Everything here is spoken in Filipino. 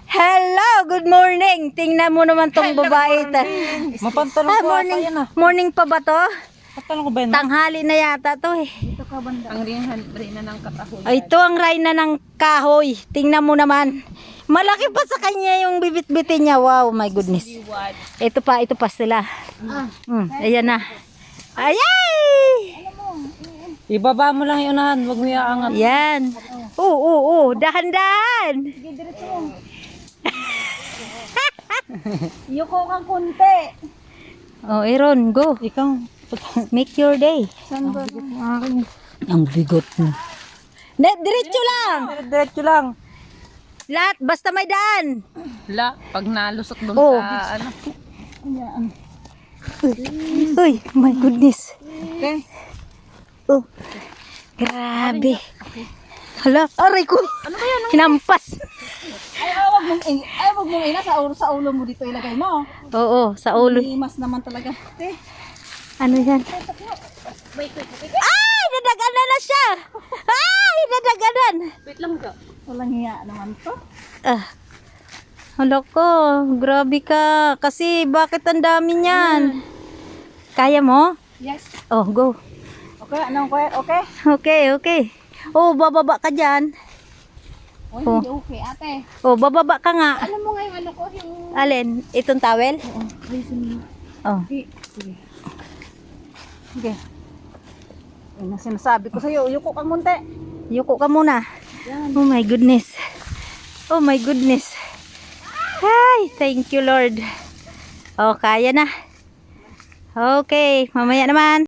Hello, good morning. Tingnan mo naman tong babae. Mapantalong ko morning, ata yan ah. morning pa ba to? Pantalong ko ba yan? Tanghali na yata to eh. Ang rina ng katahoy. Ay, ito ang rayna ng kahoy. Tingnan mo naman. Malaki pa sa kanya yung bibit-bitin niya. Wow, my goodness. Ito pa sila. Ayan na. Ayay! Ibaba mo lang yung unahan, wag mo iaangat. Yan. Oo. Dahan-dahan. Yuko kang kunti. Oh, Aaron, go. Ikaw, Make your day. Saan ba? Ang bigot mo. Diretso lang. diretso lang. Lahat, basta may daan. La, pag nalusot doon Oh. sa ano. Uy, my goodness. Okay. Oh, grabe. Hala, aray ko. Ano ba yan? Hinampas. Wag mong ina sa ulo mo dito ilagay mo. Oo, sa ulo. Imas naman talaga. Ano yan? Ay, nadaganan na siya. Ay, nadaganan. Wait lang ka. Walang hiya naman to. Hala ko, grabe ka. Kasi bakit ang dami niyan? Kaya mo? Yes. Oh, go. Okay, anong okay? Okay. Oh, bababa ka dyan. Oh, Oh. hindi okay, ate. Oh, bababa ka nga. Alam mo nga yung ano ko, yung... Alin? Itong towel? Ay, sino? Oh. Sige. Yan ang sinasabi ko sa'yo. Yuko kang munti. Yuko ka muna. Yan. Oh my goodness. Oh my goodness. Ay, thank you Lord. Oh, kaya na. Okay, mamaya naman.